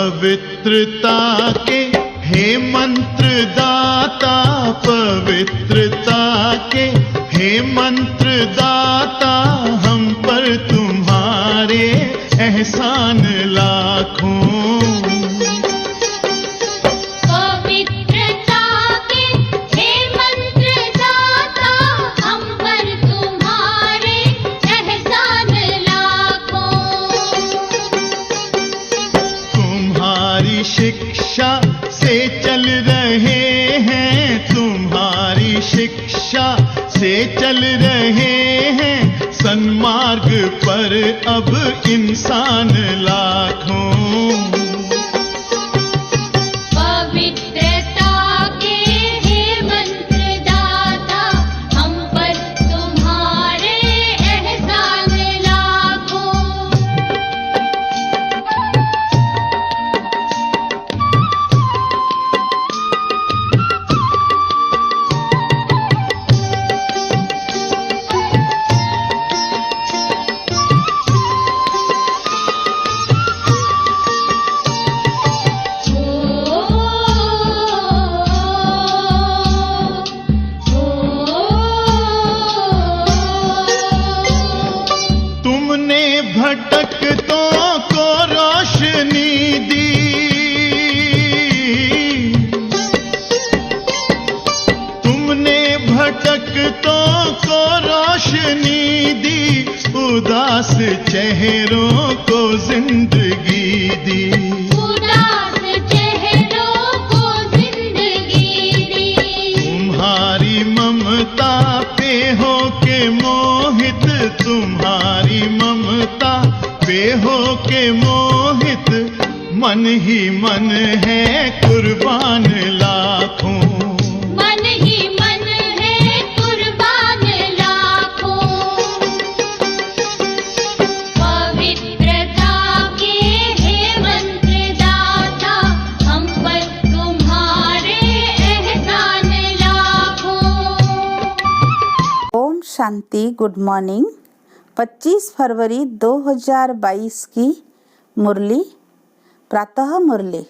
पवित्रता के हे मंत्र दाता, पवित्रता के हे मंत्र दाता, हम पर तुम्हारे एहसान लाखों। शिक्षा से चल रहे हैं, तुम्हारी शिक्षा से चल रहे हैं, सन्मार्ग पर अब इंसान लाखों। भटकतों को रोशनी दी, तुमने भटकतों को रोशनी दी, उदास चेहरों को जिंदगी दी, उदास चेहरों को जिंदगी दी। तुम्हारी ममता पे हो के मोहित, तुम्हारी ममता पे हो के मोहित, मन ही मन है कुर्बान लाखों, मन ही मन है कुर्बान लाखों। पवित्रता के हे मंत्र दाता, हम पर तुम्हारे एहसान लाखों। ओम शांति। Good morning. 25 फरवरी 2022 की मुरली, प्रातः मुरली।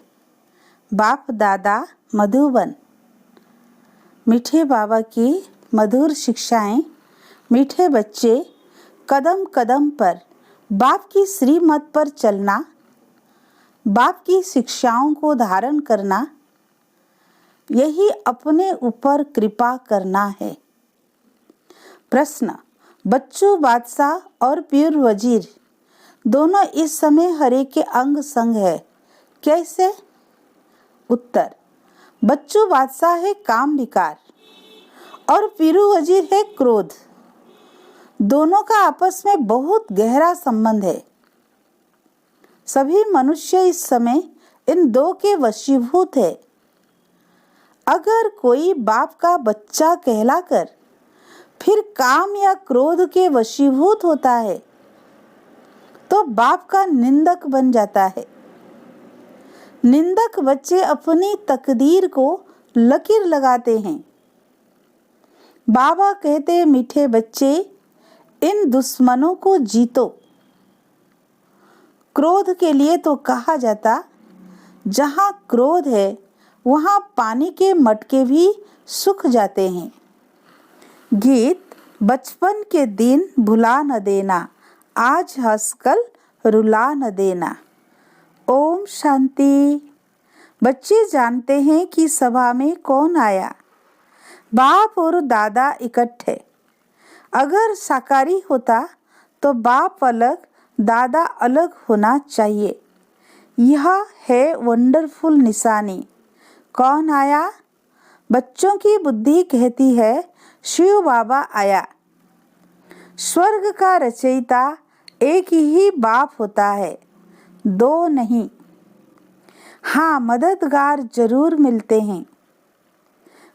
बाप दादा मधुबन। मीठे बाबा की मधुर शिक्षाएं, मीठे बच्चे कदम कदम पर बाप की श्रीमत पर चलना, बाप की शिक्षाओं को धारण करना, यही अपने ऊपर कृपा करना है। प्रश्न: बच्चू बादशाह और पीर वजीर दोनों इस समय हरे के अंग संग है, कैसे? उत्तर: बच्चू बादशाह है काम विकार और पीरू वजीर है क्रोध। दोनों का आपस में बहुत गहरा संबंध है। सभी मनुष्य इस समय इन दो के वशीभूत है। अगर कोई बाप का बच्चा कहलाकर फिर काम या क्रोध के वशीभूत होता है तो बाप का निंदक बन जाता है। निंदक बच्चे अपनी तकदीर को लकीर लगाते हैं। बाबा कहते, मीठे बच्चे इन दुश्मनों को जीतो। क्रोध के लिए तो कहा जाता, जहाँ क्रोध है वहाँ पानी के मटके भी सूख जाते हैं। गीत: बचपन के दिन भुला न देना, आज हंस कल रुला न देना। ओम शांति। बच्चे जानते हैं कि सभा में कौन आया। बाप और दादा इकट्ठे। अगर साकारी होता तो बाप अलग, दादा अलग होना चाहिए। यह है वंडरफुल निशानी। कौन आया? बच्चों की बुद्धि कहती है शिव बाबा आया। स्वर्ग का रचयिता एक ही बाप होता है, दो नहीं। हाँ, मददगार जरूर मिलते हैं।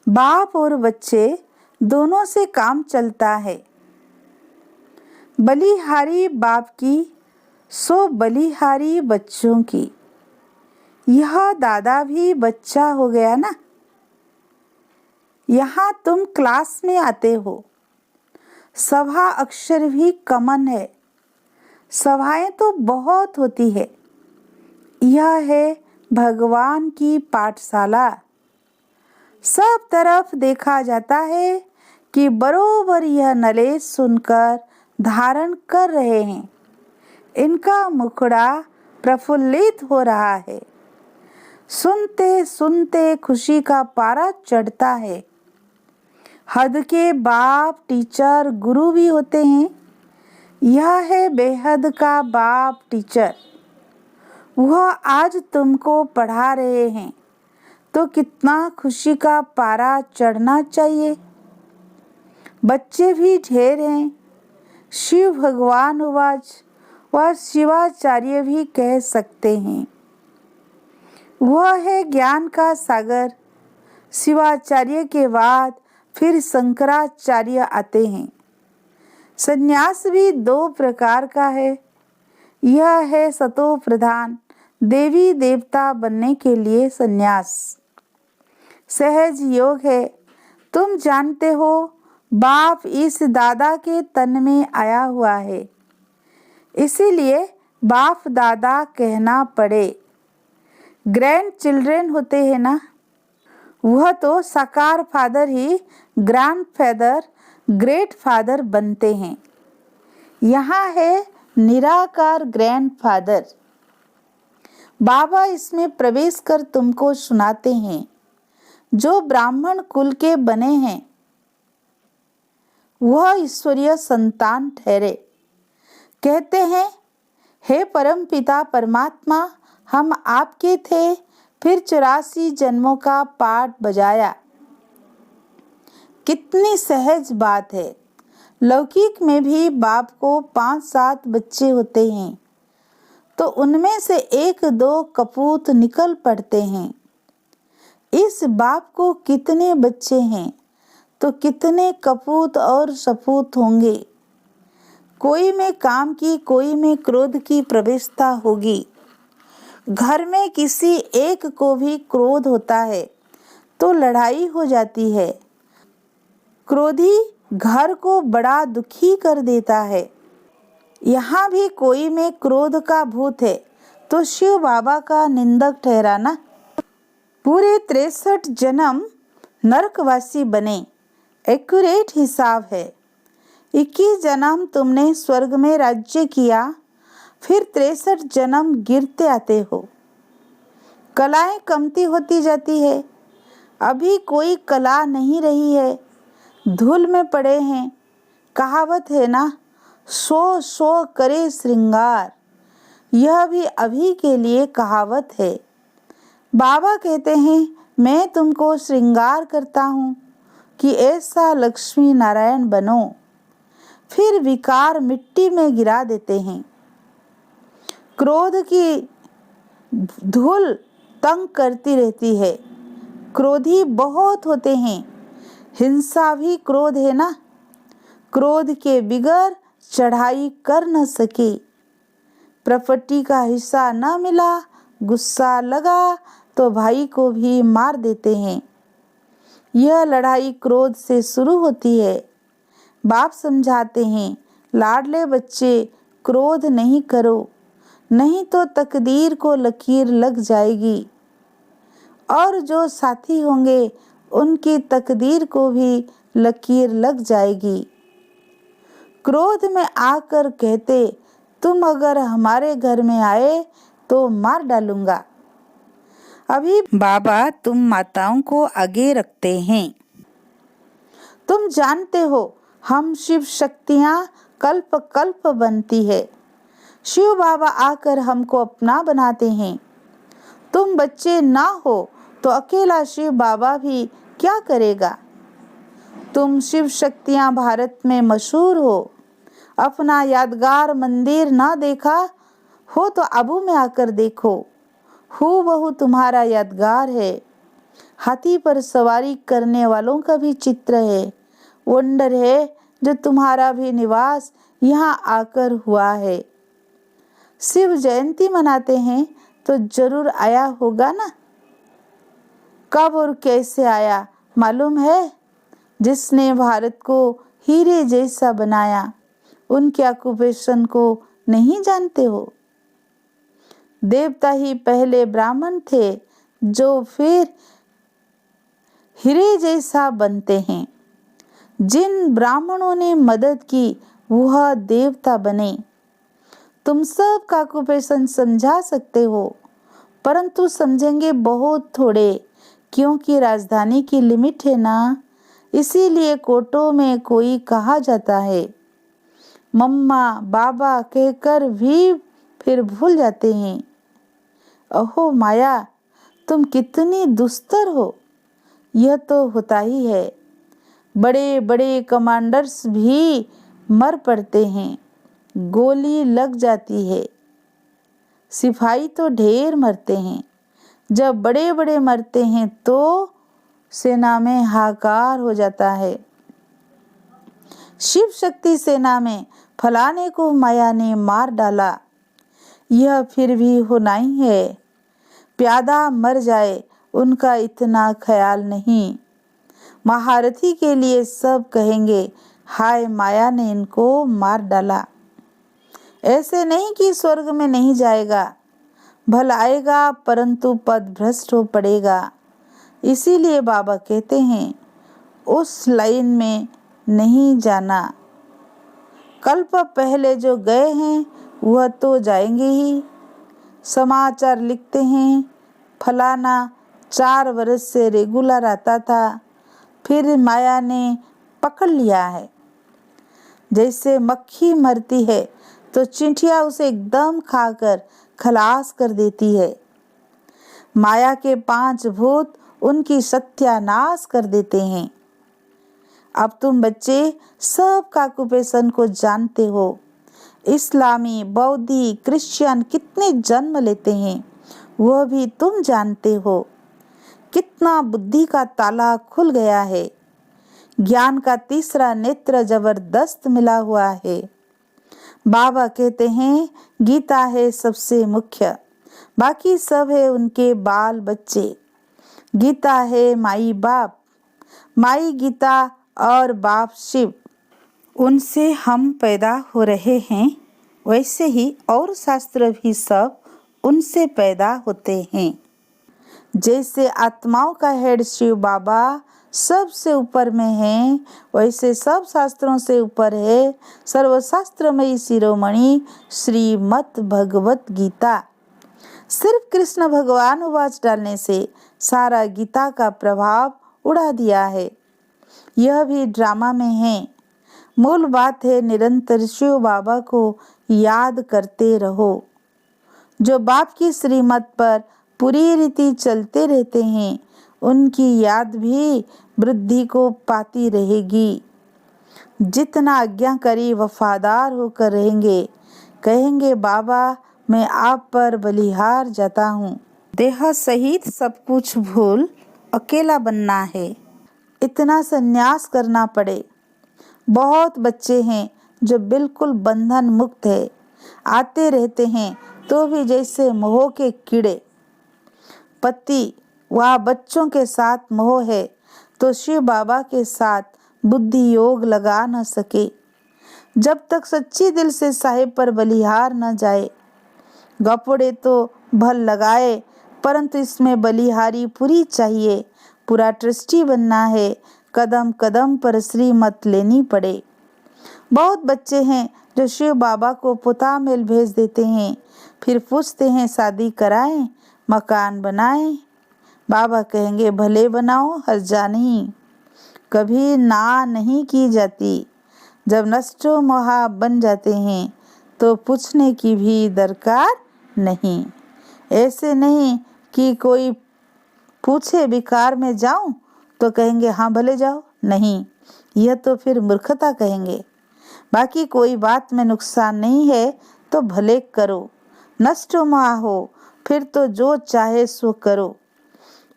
बाप और बच्चे दोनों से काम चलता है। बलिहारी बाप की सो बलिहारी बच्चों की। यह दादा भी बच्चा हो गया ना। यहाँ तुम क्लास में आते हो। सभा अक्षर भी कमन है। सभाएं तो बहुत होती है। यह है भगवान की पाठशाला। सब तरफ देखा जाता है कि बरोबर यह नलेश सुनकर धारण कर रहे हैं। इनका मुखड़ा प्रफुल्लित हो रहा है। सुनते सुनते खुशी का पारा चढ़ता है। हद के बाप टीचर गुरु भी होते हैं। यह है बेहद का बाप टीचर। वह आज तुमको पढ़ा रहे हैं तो कितना खुशी का पारा चढ़ना चाहिए। बच्चे भी ढेर हैं। शिव भगवान उवाच व शिवाचार्य भी कह सकते हैं। वह है ज्ञान का सागर। शिवाचार्य के बाद फिर शंकराचार्य आते हैं। संन्यास भी 2 प्रकार का है। यह है सतो प्रधान, देवी देवता बनने के लिए संन्यास। सहज योग है। तुम जानते हो बाप इस दादा के तन में आया हुआ है, इसीलिए बाप दादा कहना पड़े। ग्रैंड चिल्ड्रेन होते हैं ना, वह तो साकार फादर ही ग्रैंड फादर ग्रेट फादर बनते हैं। यहाँ है निराकार ग्रैंड फादर। बाबा इसमें प्रवेश कर तुमको सुनाते हैं। जो ब्राह्मण कुल के बने हैं वह ईश्वरीय संतान ठहरे। कहते हैं, हे परम पिता परमात्मा, हम आपके थे, फिर 84 जन्मों का पाठ बजाया। कितनी सहज बात है। लौकिक में भी बाप को 5-7 बच्चे होते हैं तो उनमें से 1-2 कपूत निकल पड़ते हैं। इस बाप को कितने बच्चे हैं तो कितने कपूत और सपूत होंगे। कोई में काम की, कोई में क्रोध की प्रवेशता होगी। घर में किसी एक को भी क्रोध होता है तो लड़ाई हो जाती है। क्रोधी घर को बड़ा दुखी कर देता है। यहाँ भी कोई में क्रोध का भूत है तो शिव बाबा का निंदक ठहराना। पूरे 63 जन्म नरकवासी बने, एक्यूरेट हिसाब है। 21 जन्म तुमने स्वर्ग में राज्य किया, फिर 63 जन्म गिरते आते हो। कलाएं कमती होती जाती है। अभी कोई कला नहीं रही है, धूल में पड़े हैं। कहावत है ना, सो सो करे श्रृंगार। यह भी अभी के लिए कहावत है। बाबा कहते हैं, मैं तुमको श्रृंगार करता हूँ कि ऐसा लक्ष्मी नारायण बनो। फिर विकार मिट्टी में गिरा देते हैं। क्रोध की धूल तंग करती रहती है। क्रोधी बहुत होते हैं। हिंसा भी क्रोध है ना। क्रोध के बिगर चढ़ाई कर न सके। प्रॉपर्टी का हिस्सा न मिला, गुस्सा लगा तो भाई को भी मार देते हैं। यह लड़ाई क्रोध से शुरू होती है। बाप समझाते हैं, लाडले बच्चे क्रोध नहीं करो, नहीं तो तकदीर को लकीर लग जाएगी और जो साथी होंगे उनकी तकदीर को भी लकीर लग जाएगी। क्रोध में आकर कहते, तुम अगर हमारे घर में आए तो मार डालूंगा। अभी बाबा तुम माताओं को आगे रखते हैं। तुम जानते हो हम शिव शक्तियाँ कल्प कल्प बनती है। शिव बाबा आकर हमको अपना बनाते हैं। तुम बच्चे ना हो तो अकेला शिव बाबा भी क्या करेगा। तुम शिव शक्तियाँ भारत में मशहूर हो। अपना यादगार मंदिर ना देखा हो तो अबू में आकर देखो, हूबहू तुम्हारा यादगार है। हाथी पर सवारी करने वालों का भी चित्र है। वंडर है जो तुम्हारा भी निवास यहाँ आकर हुआ है। शिव जयंती मनाते हैं तो जरूर आया होगा ना। कब और कैसे आया मालूम है। जिसने भारत को हीरे जैसा बनाया, उनके ऑक्यूपेशन को नहीं जानते हो। देवता ही पहले ब्राह्मण थे जो फिर हीरे जैसा बनते हैं। जिन ब्राह्मणों ने मदद की वह देवता बने। तुम सब का ऑक्यूपेशन समझा सकते हो, परंतु समझेंगे बहुत थोड़े, क्योंकि राजधानी की लिमिट है ना। इसीलिए कोटों में कोई कहा जाता है मम्मा बाबा कहकर भी फिर भूल जाते हैं। अहो माया, तुम कितनी दुस्तर हो। यह तो होता ही है। बड़े बड़े कमांडर्स भी मर पड़ते हैं, गोली लग जाती है। सिपाही तो ढेर मरते हैं। जब बड़े बड़े मरते हैं तो सेना में हाहाकार हो जाता है। शिव शक्ति सेना में फलाने को माया ने मार डाला, यह फिर भी होना ही है। प्यादा मर जाए उनका इतना ख्याल नहीं। महारथी के लिए सब कहेंगे हाय माया ने इनको मार डाला। ऐसे नहीं कि स्वर्ग में नहीं जाएगा, भल आएगा परंतु पद भ्रष्ट हो पड़ेगा। इसीलिए बाबा कहते हैं उस लाइन में नहीं जाना। कल्प पहले जो गए हैं वह तो जाएंगे ही। समाचार लिखते हैं फलाना 4 वर्ष से रेगुलर आता था, फिर माया ने पकड़ लिया है। जैसे मक्खी मरती है तो चींटियां उसे एकदम खाकर खलास कर देती है। माया के 5 भूत उनकी सत्यानाश कर देते हैं। अब तुम बच्चे सब का ऑक्यूपेशन को जानते हो। इस्लामी, बौद्धी, क्रिश्चियन कितने जन्म लेते हैं वह भी तुम जानते हो। कितना बुद्धि का ताला खुल गया है। ज्ञान का तीसरा नेत्र जबरदस्त मिला हुआ है। बाबा कहते हैं गीता है सबसे मुख्य, बाकी सब है उनके बाल बच्चे। गीता है माई बाप, माई गीता और बाप शिव, उनसे हम पैदा हो रहे हैं। वैसे ही और शास्त्र भी सब उनसे पैदा होते हैं। जैसे आत्माओं का हेड शिव बाबा सबसे ऊपर में है, वैसे सब शास्त्रों से ऊपर है सर्वशास्त्रमयी शिरोमणि श्रीमद् भगवत गीता। सिर्फ कृष्ण भगवान वाच डालने से सारा गीता का प्रभाव उड़ा दिया है। यह भी ड्रामा में है। मूल बात है निरंतर शिव बाबा को याद करते रहो। जो बाप की श्रीमत पर पूरी रीति चलते रहते हैं उनकी याद भी वृद्धि को पाती रहेगी। जितना आज्ञाकारी वफादार होकर रहेंगे, कहेंगे बाबा मैं आप पर बलिहार जाता हूँ। देह सहित सब कुछ भूल अकेला बनना है, इतना संन्यास करना पड़े। बहुत बच्चे हैं जो बिल्कुल बंधन मुक्त है, आते रहते हैं तो भी जैसे मोह के कीड़े। पति व बच्चों के साथ मोह है तो शिव बाबा के साथ बुद्धि योग लगा न सके। जब तक सच्ची दिल से साहिब पर बलिहार न जाए। गपोड़े तो भल लगाए, परंतु इसमें बलिहारी पूरी चाहिए। पूरा ट्रस्टी बनना है, कदम कदम पर श्रीमत लेनी पड़े। बहुत बच्चे हैं जो शिव बाबा को पुता मेल भेज देते हैं, फिर पूछते हैं शादी कराएं, मकान बनाएं। बाबा कहेंगे भले बनाओ, हर्जा नहीं। कभी ना नहीं की जाती। जब नष्टो मोहा बन जाते हैं तो पूछने की भी दरकार नहीं। ऐसे नहीं कि कोई पूछे विकार में जाऊं तो कहेंगे हाँ भले जाओ, नहीं, यह तो फिर मूर्खता कहेंगे। बाकी कोई बात में नुकसान नहीं है तो भले करो। नष्ट मोहा हो फिर तो जो चाहे सो करो।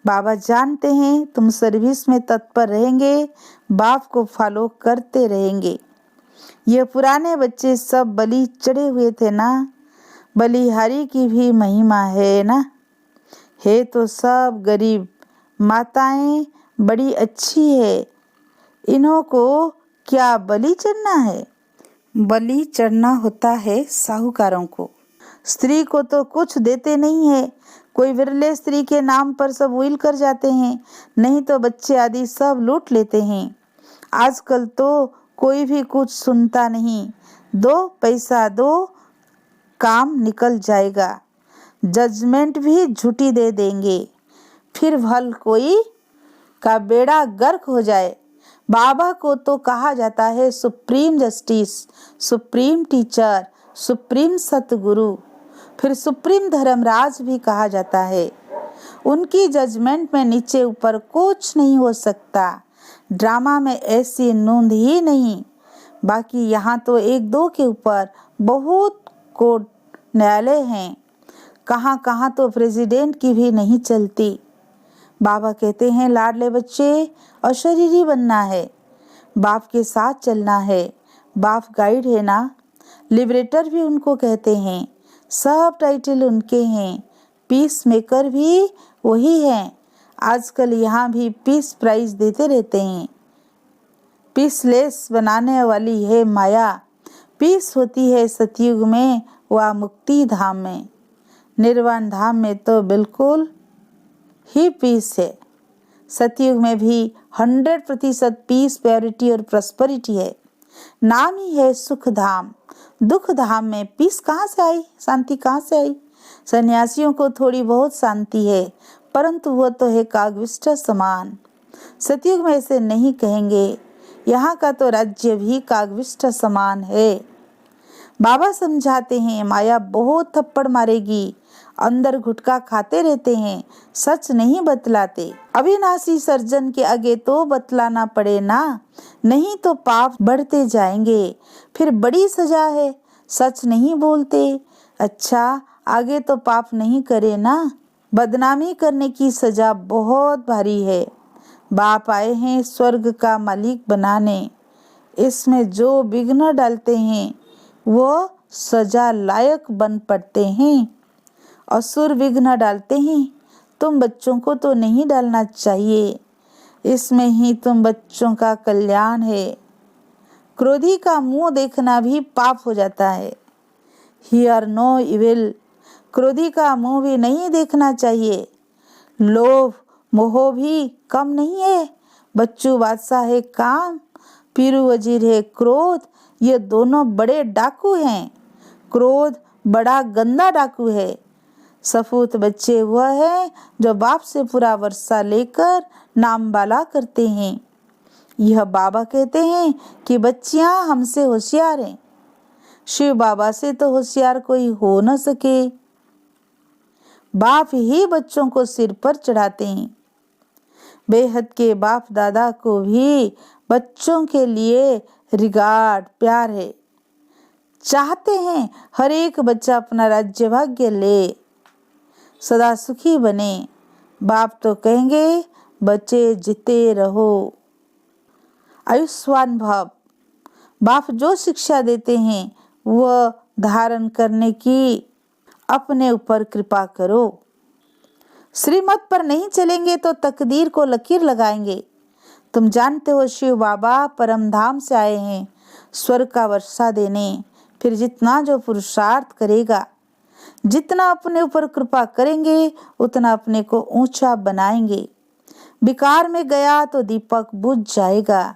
बाबा जानते हैं तुम सर्विस में तत्पर रहेंगे, बाप को फॉलो करते रहेंगे। ये पुराने बच्चे सब बलि चढ़े हुए थे ना, बलिहारी की भी महिमा है ना। है तो सब गरीब, माताएं बड़ी अच्छी है, इन्हों को क्या बलि चढ़ना है? बलि चढ़ना होता है साहूकारों को। स्त्री को तो कुछ देते नहीं है, कोई विरले स्त्री के नाम पर सब विल कर जाते हैं, नहीं तो बच्चे आदि सब लूट लेते हैं। आजकल तो कोई भी कुछ सुनता नहीं, 2 पैसा दो काम निकल जाएगा, जजमेंट भी झूठी दे देंगे, फिर भल कोई का बेड़ा गर्क हो जाए। बाबा को तो कहा जाता है supreme justice, supreme teacher, supreme सतगुरु, फिर सुप्रीम धर्मराज भी कहा जाता है। उनकी जजमेंट में नीचे ऊपर कुछ नहीं हो सकता, ड्रामा में ऐसी नोंद ही नहीं। बाकी यहाँ तो 1-2 के ऊपर बहुत कोर्ट न्यायालय हैं, कहाँ कहाँ तो प्रेसिडेंट की भी नहीं चलती। बाबा कहते हैं लाडले बच्चे अशरीरी बनना है, बाप के साथ चलना है, बाप गाइड है ना। लिबरेटर भी उनको कहते हैं, सब टाइटल उनके हैं, पीस मेकर भी वही हैं। आजकल यहाँ भी पीस प्राइज देते रहते हैं। पीसलेस बनाने वाली है माया, पीस होती है सतयुग में व मुक्ति धाम में। निर्वाण धाम में तो बिल्कुल ही पीस है। सतयुग में भी 100% पीस, प्योरिटी और प्रॉस्पेरिटी है। नाम ही है सुख धाम। दुख धाम में पीस कहाँ से आई, शांति कहाँ से आई? सन्यासियों को थोड़ी बहुत शांति है, परंतु वो तो है कागविष्ट समान। सतयुग में ऐसे नहीं कहेंगे, यहाँ का तो राज्य भी कागविष्ट समान है। बाबा समझाते हैं माया बहुत थप्पड़ मारेगी, अंदर गुटखा खाते रहते हैं, सच नहीं बतलाते। अविनाशी सर्जन के आगे तो बतलाना पड़े ना, नहीं तो पाप बढ़ते जाएंगे, फिर बड़ी सजा है। सच नहीं बोलते, अच्छा आगे तो पाप नहीं करे ना। बदनामी करने की सजा बहुत भारी है। बाप आए हैं स्वर्ग का मालिक बनाने, इसमें जो विघ्न डालते हैं वो सजा लायक बन पड़ते हैं। असुर विघ्न डालते हैं, तुम बच्चों को तो नहीं डालना चाहिए, इसमें ही तुम बच्चों का कल्याण है। क्रोधी का मुंह देखना भी पाप हो जाता है। हियर नो इविल, क्रोधी का मुंह भी नहीं देखना चाहिए। लोभ मोह भी कम नहीं है। बच्चू बादशाह है काम, पीरू वजीर है क्रोध, ये दोनों बड़े डाकू हैं। क्रोध बड़ा गंदा डाकू है। सपूत बच्चे वह है जो बाप से पूरा वर्षा लेकर नाम बाला करते हैं। यह बाबा कहते हैं कि बच्चियां हमसे होशियार हैं। शिव बाबा से तो होशियार कोई हो न सके। बाप ही बच्चों को सिर पर चढ़ाते हैं। बेहद के बाप दादा को भी बच्चों के लिए रिगार्ड प्यार है। चाहते हैं हर एक बच्चा अपना राज्य भाग्य ले, सदा सुखी बने। बाप तो कहेंगे बच्चे जीते रहो, आयुष्मान भव। बाप जो शिक्षा देते हैं वह धारण करने की अपने ऊपर कृपा करो। श्रीमत पर नहीं चलेंगे तो तकदीर को लकीर लगाएंगे। तुम जानते हो शिव बाबा परम धाम से आए हैं स्वर्ग का वर्षा देने। फिर जितना जो पुरुषार्थ करेगा, जितना अपने ऊपर कृपा करेंगे, उतना अपने को ऊंचा बनाएंगे। विकार में गया तो दीपक बुझ जाएगा,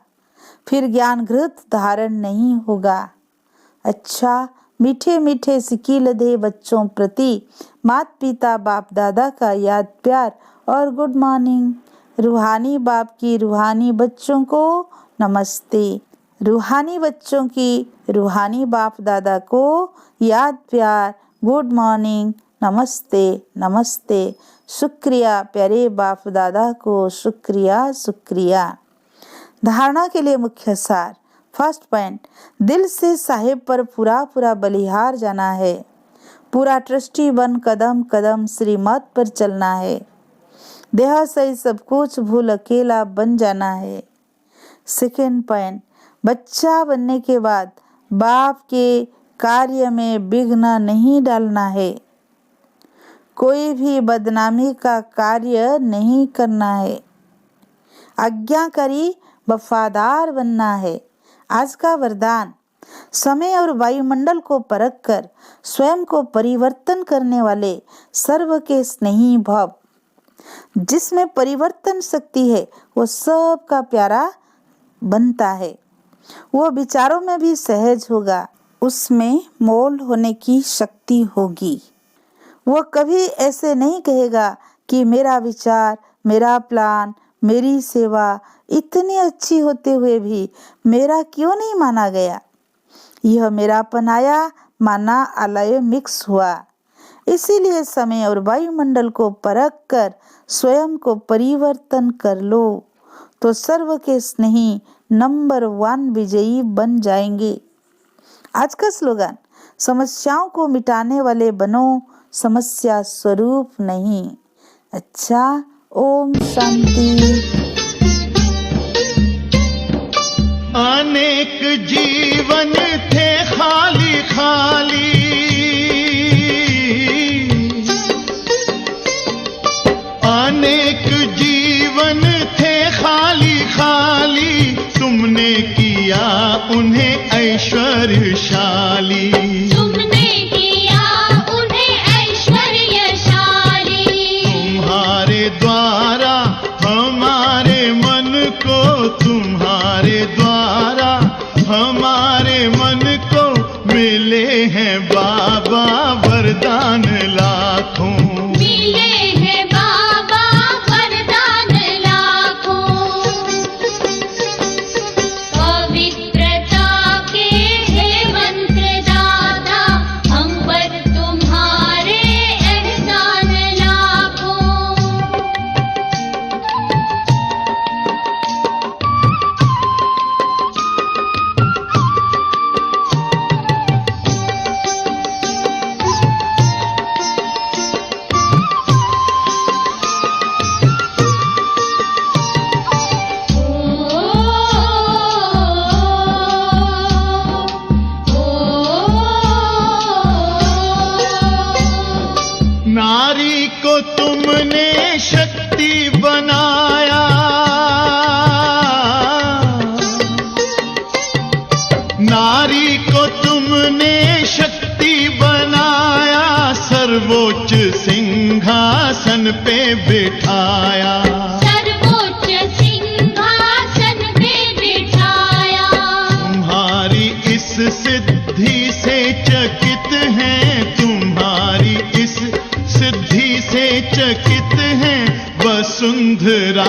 फिर ज्ञान घृत धारण नहीं होगा। अच्छा मीठे मीठे सिकील दे बच्चों प्रति माता पिता बाप दादा का याद प्यार और गुड मॉर्निंग। रूहानी बाप की रूहानी बच्चों को नमस्ते। रूहानी बच्चों की रूहानी बाप दादा को याद प्यार, गुड मॉर्निंग, नमस्ते नमस्ते। शुक्रिया प्यारे बाप दादा को, शुक्रिया शुक्रिया। धारणा के लिए मुख्य सार। फर्स्ट पॉइंट, दिल से साहेब पर पूरा पूरा बलिहार जाना है। पूरा ट्रस्टी बन कदम कदम श्रीमत पर चलना है। देह से सब कुछ भूल अकेला बन जाना है। सेकेंड पॉइंट, बच्चा बनने के बाद बाप के कार्य में विघ्न नहीं डालना है। कोई भी बदनामी का कार्य नहीं करना है। आज्ञाकारी वफादार बनना है। आज का वरदान, समय और वायुमंडल को परखकर स्वयं को परिवर्तन करने वाले सर्व के स्नेही भव, जिसमें परिवर्तन शक्ति है, वो सबका प्यारा बनता है। वो विचारों में भी सहज होगा, उसमें मोल होने की शक्ति होगी। वो कभी ऐसे नहीं कहेगा कि मेरा विचार, मेरा प्लान, मेरी सेवा इतनी अच्छी होते हुए भी मेरा क्यों नहीं माना गया। यह मेरापन आया, माना आलय मिक्स हुआ। इसीलिए समय और वायुमंडल को परख कर स्वयं को परिवर्तन कर लो, तो सर्व के स्नेही नंबर 1 विजयी बन जाएंगे। आज का स्लोगन, समस्याओं को मिटाने वाले बनो, समस्या स्वरूप नहीं। अच्छा, ओम शांति। अनेक जीवन थे खाली खाली, अनेक जीवन थे खाली खाली, तुमने किया उन्हें ऐश्वर्यशाली। तुमने किया उन्हें ऐश्वर्यशाली। तुम्हारे द्वारा हमारे मन को, तुम्हारे द्वारा हमारे मन को मिले हैं बाबा वरदान लाखों। मिले हैं बाबा वरदान लाखों। पवित्रता के हे मंत्रदाता, हम पर तुम्हारे एहसान लाखों। नारी को तुमने शक्ति बनाया, नारी को तुमने शक्ति बनाया, सर्वोच्च सिंहासन पे बिठाया। सर्वोच्च सिंहासन पे बिठाया। तुम्हारी इस सिद्धि से चकित हैं, तुम्हारी इस सिद्धि से चकित हैं वसुंधरा